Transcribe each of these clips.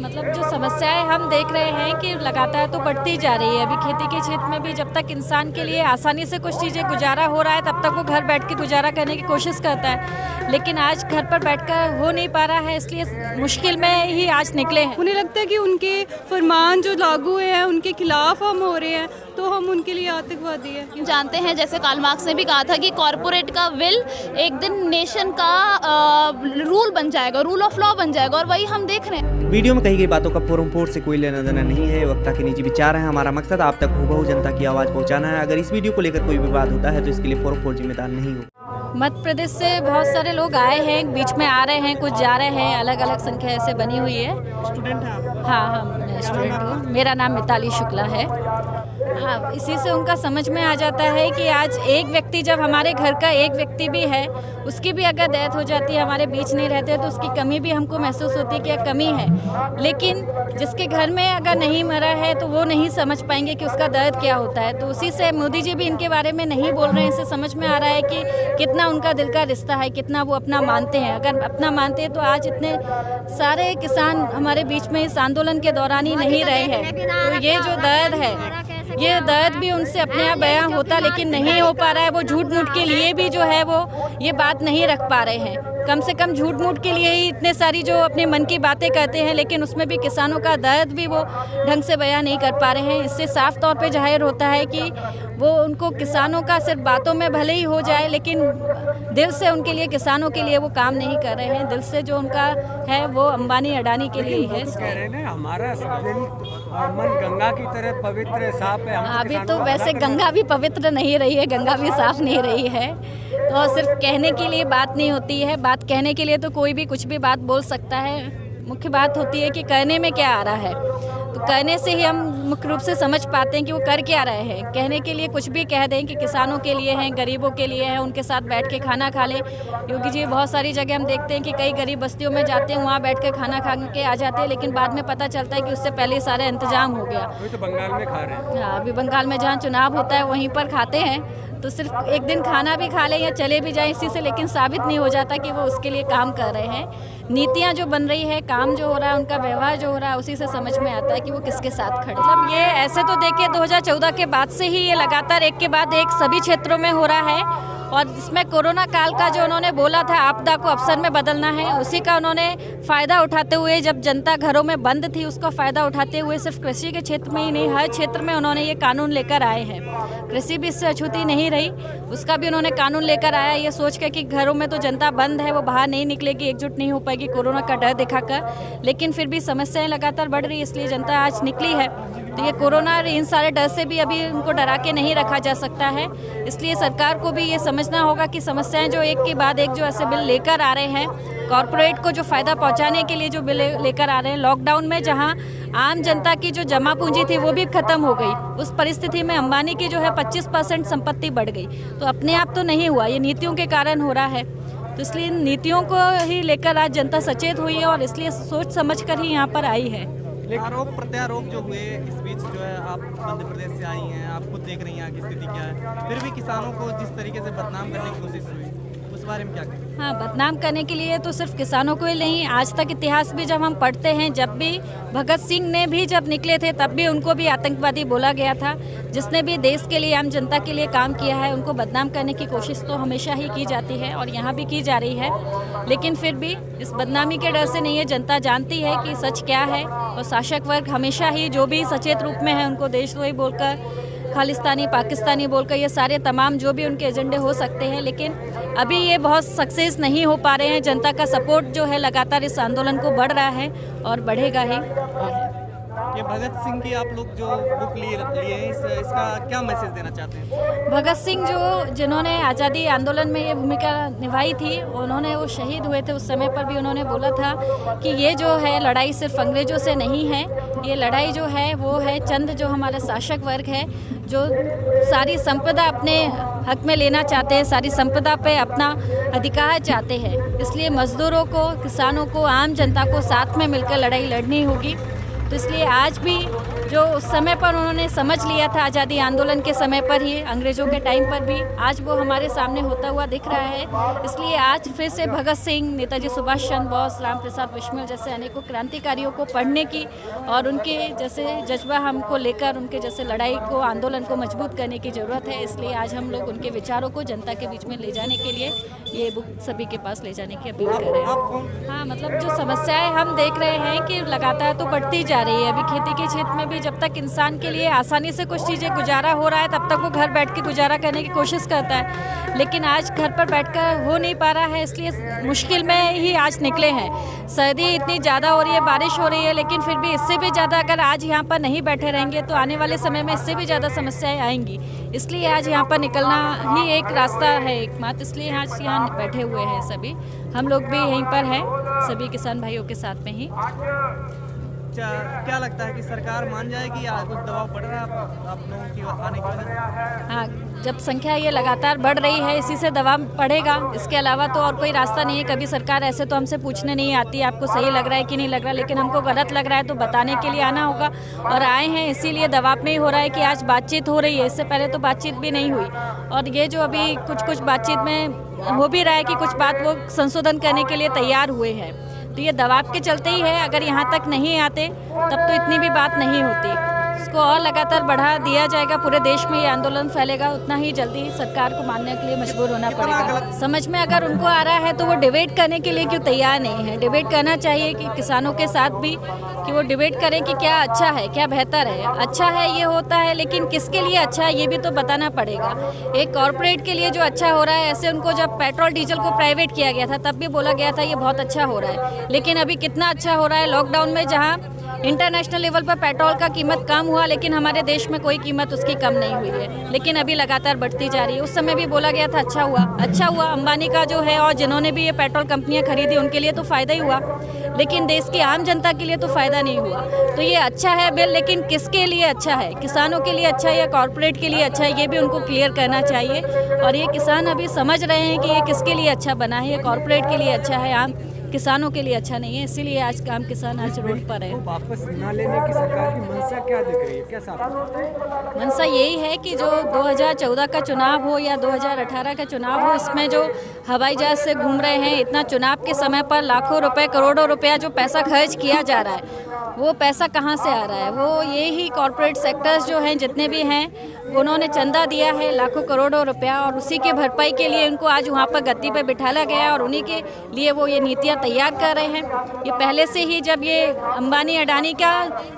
मतलब जो समस्याएं हम देख रहे हैं कि लगातार तो बढ़ती जा रही है। अभी खेती के क्षेत्र में भी जब तक इंसान के लिए आसानी से कुछ चीज़ें गुजारा हो रहा है तब तक वो घर बैठ के गुजारा करने की कोशिश करता है, लेकिन आज घर पर बैठकर हो नहीं पा रहा है, इसलिए मुश्किल में ही आज निकले हैं। उन्हें लगता है कि उनके फरमान जो लागू हुए हैं उनके खिलाफ हम हो रहे हैं, तो हम उनके लिए आतंकवादी है। जानते हैं जैसे कार्ल मार्क्स ने भी कहा था कि कॉरपोरेट का विल एक दिन नेशन का रूल बन जाएगा, रूल ऑफ लॉ बन जाएगा, और वही हम देख रहे हैं। वीडियो में कही गई बातों का फोर से कोई लेना देना नहीं है, वक्ता के निजी विचार है। हमारा मकसद आप तक हूबहू जनता की आवाज़ पहुंचाना है। अगर इस वीडियो को लेकर कोई विवाद होता है तो इसके लिए फोर जिम्मेदार नहीं हो। मध्य प्रदेश से बहुत सारे लोग आए हैं, बीच में आ रहे हैं, कुछ जा रहे हैं, अलग अलग संख्या ऐसे बनी हुई है। स्टूडेंट हैं आप? हाँ हम स्टूडेंट हूँ, मेरा नाम मिताली शुक्ला है। हाँ, इसी से उनका समझ में आ जाता है कि आज एक व्यक्ति, जब हमारे घर का एक व्यक्ति भी है, उसकी भी अगर डेथ हो जाती है, हमारे बीच नहीं रहते तो उसकी कमी भी हमको महसूस होती है कि यह कमी है। लेकिन जिसके घर में अगर नहीं मरा है तो वो नहीं समझ पाएंगे कि उसका दर्द क्या होता है। तो उसी से मोदी जी भी इनके बारे में नहीं बोल रहे हैं, इससे समझ में आ रहा है कि कितना उनका दिल का रिश्ता है, कितना वो अपना मानते हैं। अगर अपना मानते हैं तो आज इतने सारे किसान हमारे बीच में इस आंदोलन के दौरान ही नहीं रहे हैं। तो ये जो दर्द है, ये दर्द भी उनसे अपने आप बयां होता, लेकिन नहीं हो पा रहा है। वो झूठ मूठ के लिए भी जो है वो ये बात नहीं रख पा रहे हैं। कम से कम झूठ मूठ के लिए ही इतने सारी जो अपने मन की बातें कहते हैं, लेकिन उसमें भी किसानों का दर्द भी वो ढंग से बयां नहीं कर पा रहे हैं। इससे साफ तौर पे जाहिर होता है कि वो उनको किसानों का सिर्फ बातों में भले ही हो जाए, लेकिन दिल से उनके लिए, किसानों के लिए वो काम नहीं कर रहे हैं। दिल से जो उनका है वो अंबानी अडानी के लिए ही है। कह रहे हैं हमारा दिल और मन गंगा की तरह पवित्र साफ है। अभी तो वैसे गंगा भी पवित्र नहीं रही है, गंगा भी साफ नहीं रही है। तो सिर्फ कहने के लिए बात नहीं होती है, बात कहने के लिए तो कोई भी कुछ भी बात बोल सकता है। मुख्य बात होती है कि कहने में क्या आ रहा है। तो कहने से ही हम मुख्य रूप से समझ पाते हैं कि वो कर क्या रहे हैं। कहने के लिए कुछ भी कह दें कि किसानों के लिए हैं, गरीबों के लिए हैं, उनके साथ बैठ के खाना खा लें। योगी जी बहुत सारी जगह हम देखते हैं कि कई गरीब बस्तियों में जाते हैं, वहाँ बैठ कर खाना खा के आ जाते हैं, लेकिन बाद में पता चलता है कि उससे पहले सारा इंतजाम हो गया। अभी तो बंगाल में खा रहे हैं। हाँ, अभी बंगाल में जहाँ चुनाव होता है वहीं पर खाते हैं। तो सिर्फ एक दिन खाना भी खा लें या चले भी जाएं इसी से, लेकिन साबित नहीं हो जाता कि वो उसके लिए काम कर रहे हैं। नीतियां जो बन रही है, काम जो हो रहा है, उनका व्यवहार जो हो रहा है, उसी से समझ में आता है कि वो किसके साथ खड़े। मतलब ये ऐसे तो देखिए 2014 के बाद से ही ये लगातार एक के बाद एक सभी क्षेत्रों में हो रहा है। और इसमें कोरोना काल का जो उन्होंने बोला था आपदा को अवसर में बदलना है, उसी का उन्होंने फ़ायदा उठाते हुए, जब जनता घरों में बंद थी उसका फ़ायदा उठाते हुए सिर्फ कृषि के क्षेत्र में ही नहीं, हर क्षेत्र में उन्होंने ये कानून लेकर आए हैं। कृषि भी इससे अछूती नहीं रही, उसका भी उन्होंने कानून लेकर आया, ये सोच कर कि घरों में तो जनता बंद है, वो बाहर नहीं निकलेगी, एकजुट नहीं हो पाएगी कोरोना का डर दिखाकर। लेकिन फिर भी समस्याएं लगातार बढ़ रही है, इसलिए जनता आज निकली है। तो ये कोरोना और इन सारे डर से भी अभी उनको डरा के नहीं रखा जा सकता है। इसलिए सरकार को भी ये समझना होगा कि समस्याएं जो एक के बाद एक जो ऐसे बिल लेकर आ रहे हैं, कॉरपोरेट को जो फ़ायदा पहुंचाने के लिए जो बिल लेकर आ रहे हैं, लॉकडाउन में जहां आम जनता की जो जमा पूंजी थी वो भी ख़त्म हो गई, उस परिस्थिति में अंबानी की जो है 25% संपत्ति बढ़ गई। तो अपने आप तो नहीं हुआ, ये नीतियों के कारण हो रहा है। तो इसलिए नीतियों को ही लेकर आज जनता सचेत हुई है और इसलिए सोच समझ कर ही यहाँ पर आई है। आरोप प्रत्यारोप जो हुए इस बीच जो है, आप मध्य प्रदेश से आई हैं, आप खुद देख रही हैं यहाँ की स्थिति क्या है, फिर भी किसानों को जिस तरीके से बदनाम करने की कोशिश हुई, उस बारे में क्या कहें? हाँ, बदनाम करने के लिए तो सिर्फ किसानों को ही नहीं, आज तक इतिहास भी जब हम पढ़ते हैं, जब भी भगत सिंह ने भी जब निकले थे तब भी उनको भी आतंकवादी बोला गया था। जिसने भी देश के लिए, आम जनता के लिए काम किया है, उनको बदनाम करने की कोशिश तो हमेशा ही की जाती है और यहाँ भी की जा रही है। लेकिन फिर भी इस बदनामी के डर से नहीं है, जनता जानती है कि सच क्या है। और शासक वर्ग हमेशा ही जो भी सचेत रूप में है उनको देशद्रोही बोलकर, खालिस्तानी, पाकिस्तानी बोलकर, ये सारे तमाम जो भी उनके एजेंडे हो सकते हैं, लेकिन अभी ये बहुत सक्सेस नहीं हो पा रहे हैं। जनता का सपोर्ट जो है लगातार इस आंदोलन को बढ़ रहा है और बढ़ेगा ही। ये भगत सिंह की आप लोग जो बुक लिए हैं, इसका क्या मैसेज देना चाहते हैं? भगत सिंह जिन्होंने आज़ादी आंदोलन में ये भूमिका निभाई थी, उन्होंने वो शहीद हुए थे, उस समय पर भी उन्होंने बोला था कि ये जो है लड़ाई सिर्फ अंग्रेज़ों से नहीं है, ये लड़ाई जो है वो है चंद जो हमारा शासक वर्ग है, जो सारी संपदा अपने हक में लेना चाहते हैं, सारी संपदा पे अपना अधिकार चाहते हैं। इसलिए मजदूरों को, किसानों को, आम जनता को साथ में मिलकर लड़ाई लड़नी होगी। तो इसलिए आज भी जो उस समय पर उन्होंने समझ लिया था आज़ादी आंदोलन के समय पर ही, अंग्रेज़ों के टाइम पर भी, आज वो हमारे सामने होता हुआ दिख रहा है। इसलिए आज फिर से भगत सिंह, नेताजी सुभाष चंद्र बोस, राम प्रसाद बिस्मिल जैसे अनेकों क्रांतिकारियों को पढ़ने की और उनके जैसे जज्बा हमको लेकर उनके जैसे लड़ाई को, आंदोलन को मजबूत करने की ज़रूरत है। इसलिए आज हम लोग उनके विचारों को जनता के बीच में ले जाने के लिए ये बुक सभी के पास ले जाने की अपील कर रहे हैं। हाँ, मतलब जो समस्याएं हम देख रहे हैं कि लगातार तो बढ़ती जा रही है। अभी खेती के क्षेत्र में भी जब तक इंसान के लिए आसानी से कुछ चीज़ें गुजारा हो रहा है, तब तक वो घर बैठ के गुजारा करने की कोशिश करता है, लेकिन आज घर पर बैठकर हो नहीं पा रहा है। इसलिए मुश्किल में ही आज निकले हैं। सर्दी इतनी ज़्यादा हो रही है, बारिश हो रही है, लेकिन फिर भी इससे भी ज़्यादा अगर आज यहाँ पर नहीं बैठे रहेंगे तो आने वाले समय में इससे भी ज़्यादा समस्याएं आएंगी। इसलिए आज यहाँ पर निकलना ही एक रास्ता है एकमात्र। इसलिए आज यहाँ बैठे हुए हैं सभी, हम लोग भी यहीं पर हैं, सभी किसान भाइयों के साथ में ही। क्या लगता है कि सरकार मान जाएगी या कुछ दबाव पड़ रहा है आप लोगों की आने की वजह से? हाँ, जब संख्या ये लगातार बढ़ रही है, इसी से दबाव पड़ेगा। इसके अलावा तो और कोई रास्ता नहीं है। कभी सरकार ऐसे तो हमसे पूछने नहीं आती आपको सही लग रहा है कि नहीं लग रहा, लेकिन हमको गलत लग रहा है तो बताने के लिए आना होगा और आए हैं। इसीलिए दबाव में ही हो रहा है कि आज बातचीत हो रही है, इससे पहले तो बातचीत भी नहीं हुई। और ये जो अभी कुछ बातचीत में हो भी रहा है कि कुछ बात वो संशोधन करने के लिए तैयार हुए हैं, तो ये दबाव के चलते ही है। अगर यहाँ तक नहीं आते तब तो इतनी भी बात नहीं होती। इसको और लगातार बढ़ा दिया जाएगा, पूरे देश में ये आंदोलन फैलेगा, उतना ही जल्दी सरकार को मानने के लिए मजबूर होना पड़ेगा। समझ में अगर उनको आ रहा है तो वो डिबेट करने के लिए क्यों तैयार नहीं है? डिबेट करना चाहिए कि किसानों के साथ भी, कि वो डिबेट करें कि क्या अच्छा है, क्या बेहतर है। अच्छा है ये होता है, लेकिन किसके लिए अच्छा है ये भी तो बताना पड़ेगा। एक कॉर्पोरेट के लिए जो अच्छा हो रहा है, ऐसे उनको जब पेट्रोल डीजल को प्राइवेट किया गया था तब भी बोला गया था ये बहुत अच्छा हो रहा है, लेकिन अभी कितना अच्छा हो रहा है। लॉकडाउन में जहाँ इंटरनेशनल लेवल पर पेट्रोल का कीमत कम हुआ, लेकिन हमारे देश में कोई कीमत उसकी कम नहीं हुई है, लेकिन अभी लगातार बढ़ती जा रही है। उस समय भी बोला गया था अच्छा हुआ। अंबानी का जो है और जिन्होंने भी ये पेट्रोल कंपनियां खरीदी उनके लिए तो फ़ायदा ही हुआ, लेकिन देश की आम जनता के लिए तो फ़ायदा नहीं हुआ। तो ये अच्छा है बिल, लेकिन किसके लिए अच्छा है? किसानों के लिए अच्छा है या कॉर्पोरेट के लिए अच्छा है? ये भी उनको क्लियर करना चाहिए। और ये किसान अभी समझ रहे हैं कि ये किसके लिए अच्छा बना है, ये कॉर्पोरेट के लिए अच्छा है, आम किसानों के लिए अच्छा नहीं है। इसीलिए आज आम किसान आज रोड पर है। वापस न लेने की सरकार की मंशा क्या दिख रही है, क्या साफ? मंशा यही है कि जो 2014 का चुनाव हो या 2018 का चुनाव हो, इसमें जो हवाई जहाज से घूम रहे हैं, इतना चुनाव के समय पर लाखों रुपए, करोड़ों रुपया जो पैसा खर्च किया जा रहा है, वो पैसा कहाँ से आ रहा है? वो ये ही कॉर्पोरेट सेक्टर्स जो हैं, जितने भी हैं, उन्होंने चंदा दिया है लाखों करोड़ों रुपया, और उसी के भरपाई के लिए इनको आज वहाँ पर गद्दी पर बिठाला गया है और उन्हीं के लिए वो ये नीतियाँ तैयार कर रहे हैं। ये पहले से ही, जब ये अंबानी अडानी का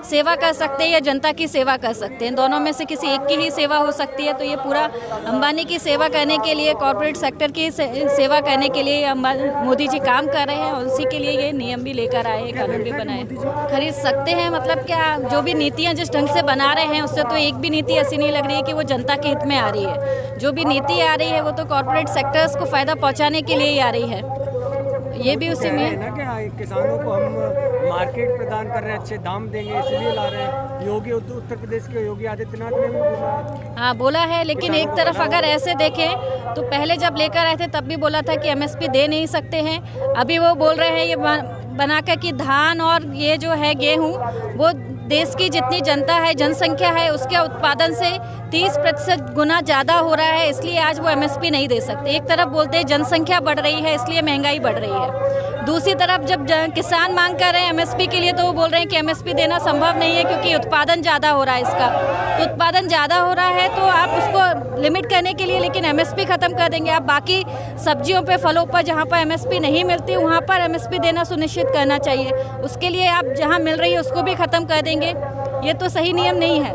सेवा कर सकते हैं या जनता की सेवा कर सकते हैं, दोनों में से किसी एक की ही सेवा हो सकती है, तो ये पूरा अंबानी की सेवा करने के लिए, कॉर्पोरेट सेक्टर की सेवा करने के लिए मोदी जी काम कर रहे हैं और उसी के लिए ये नियम भी लेकर आए, कानून भी बनाए। खरीद सकते हैं मतलब क्या? जो भी नीतियाँ जिस ढंग से बना रहे हैं उससे तो एक भी नीति ऐसी नहीं लग रही है कि वो जनता के हित में आ रही है। जो भी नीति आ रही है वो तो कॉर्पोरेट सेक्टर्स को फ़ायदा पहुंचाने के लिए ही आ रही है। ये भी उसी में ना कि किसानों को हम मार्केट प्रदान कर रहे हैं, अच्छे दाम देंगे इसलिए ला रहे हैं। योगी उत्तर प्रदेश के योगी आदित्यनाथ ने भी बोला, हाँ बोला है, लेकिन एक तरफ अगर ऐसे देखें तो पहले जब लेकर आए थे तब भी बोला था कि एमएसपी दे नहीं सकते हैं। अभी वो बोल रहे हैं ये बनाकर कि धान और ये जो है गेहूँ, वो देश की जितनी जनता है, जनसंख्या है, उसके उत्पादन से 30% गुना ज़्यादा हो रहा है, इसलिए आज वो एमएसपी नहीं दे सकते। एक तरफ बोलते हैं जनसंख्या बढ़ रही है इसलिए महंगाई बढ़ रही है, दूसरी तरफ जब किसान मांग कर रहे हैं एमएसपी के लिए तो वो बोल रहे हैं कि एमएसपी देना संभव नहीं है क्योंकि उत्पादन ज़्यादा हो रहा है इसका। तो उत्पादन ज़्यादा हो रहा है तो आप उसको लिमिट करने के लिए लेकिन एमएसपी ख़त्म कर देंगे। आप बाकी सब्जियों पे, फलों पर जहाँ पर एमएसपी नहीं मिलती वहाँ पर एमएसपी देना सुनिश्चित करना चाहिए। उसके लिए आप जहाँ मिल रही है उसको भी ख़त्म कर देंगे, ये तो सही नियम नहीं है।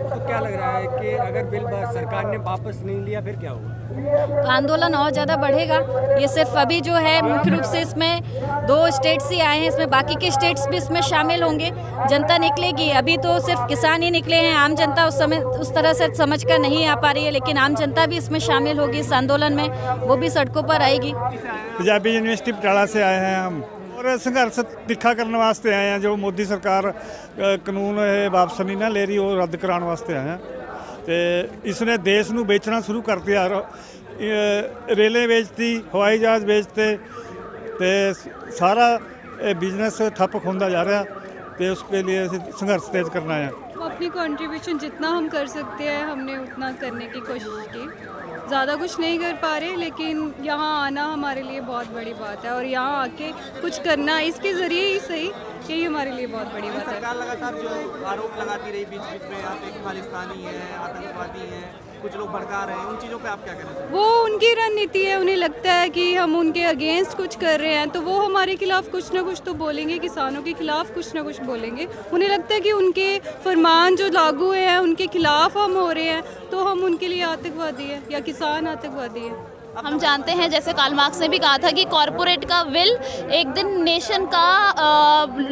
तो क्या लग रहा है कि अगर बिल सरकार ने वापस नहीं लिया फिर क्या होगा? तो आंदोलन और ज़्यादा बढ़ेगा। ये सिर्फ अभी जो है मुख्य रूप से इसमें 2 स्टेट्स ही आए हैं, इसमें बाकी के स्टेट्स भी इसमें शामिल होंगे। जनता निकलेगी, अभी तो सिर्फ किसान ही निकले हैं, आम जनता उस तरह से समझ कर नहीं आ पा रही है, लेकिन आम जनता भी इसमें शामिल होगी इस आंदोलन में, वो भी सड़कों पर आएगी। पंजाबी यूनिवर्सिटी पटियाला से आए हैं हम और संघर्ष तिखा करने वास्ते आए हैं। जो मोदी सरकार कानून वापस नहीं ना ले रही, वो रद्द कराने वास्ते आए हैं। तो इसने देश ਨੂੰ बेचना शुरू कर दिया, रेलें बेचती, हवाई जहाज़ बेचते, तो सारा बिजनेस ठप्प होंदा जा रहा। तो उसके लिए संघर्ष तेज करना है। अपनी कंट्रीब्यूशन जितना हम कर सकते हैं हमने उतना करने की कोशिश की। ज़्यादा कुछ नहीं कर पा रहे, लेकिन यहाँ आना हमारे लिए बहुत बड़ी बात है और यहाँ आके कुछ करना इसके ज़रिए ही सही, यही हमारे लिए बहुत बड़ी बात है। सरकार लगातार जो आरोप लगाती रही बीच बीच में, आप एक खालिस्तानी है, आतंकवादी हैं, कुछ लोग भड़का रहे हैं, उन चीज़ों पे आप क्या कहना चाहते हैं? वो उनकी रणनीति है, उन्हें लगता है कि हम उनके अगेंस्ट कुछ कर रहे हैं तो वो हमारे खिलाफ कुछ ना कुछ तो बोलेंगे, किसानों के खिलाफ कुछ ना कुछ बोलेंगे। उन्हें लगता है कि उनके फरमान जो लागू हैं उनके खिलाफ हम हो रहे हैं तो हम उनके लिए आतंकवादी है या किसान आतंकवादी है। हम जानते हैं, जैसे कार्ल मार्क्स ने भी कहा था कि कॉरपोरेट का विल एक दिन नेशन का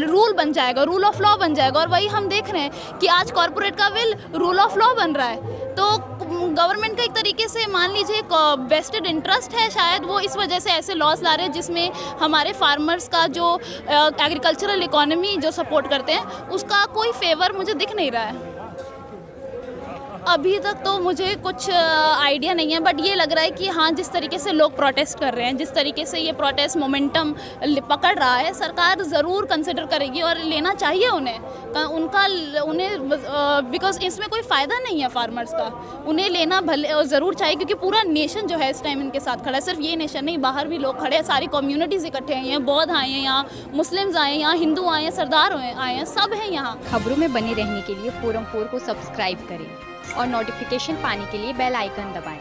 रूल बन जाएगा, रूल ऑफ लॉ बन जाएगा, और वही हम देख रहे हैं कि आज कॉरपोरेट का विल रूल ऑफ लॉ बन रहा है। तो गवर्नमेंट का एक तरीके से मान लीजिए वेस्टेड इंटरेस्ट है, शायद वो इस वजह से ऐसे लॉज ला रहे हैं जिसमें हमारे फार्मर्स का जो एग्रीकल्चरल इकोनॉमी जो सपोर्ट करते हैं उसका कोई फेवर मुझे दिख नहीं रहा है। अभी तक तो मुझे कुछ आइडिया नहीं है, बट ये लग रहा है कि हाँ, जिस तरीके से लोग प्रोटेस्ट कर रहे हैं, जिस तरीके से ये प्रोटेस्ट मोमेंटम पकड़ रहा है, सरकार ज़रूर कंसिडर करेगी और लेना चाहिए उन्हें बिकॉज इसमें कोई फ़ायदा नहीं है फार्मर्स का। उन्हें लेना भले ज़रूर चाहिए क्योंकि पूरा नेशन जो है इस टाइम इनके साथ खड़ा है। सिर्फ ये नेशन नहीं, बाहर भी लोग खड़े हैं, सारी कम्युनिटीज़ इकट्ठे हैं, यहाँ बौद्ध आए हैं, यहाँ मुस्लिम्स आए हैं, यहाँ हिंदू आए हैं, सरदार आए हैं, सब हैं यहाँ। खबरों में बने रहने के लिए फोरम 4 को सब्सक्राइब करें और नोटिफिकेशन पाने के लिए बेल आइकन दबाएं।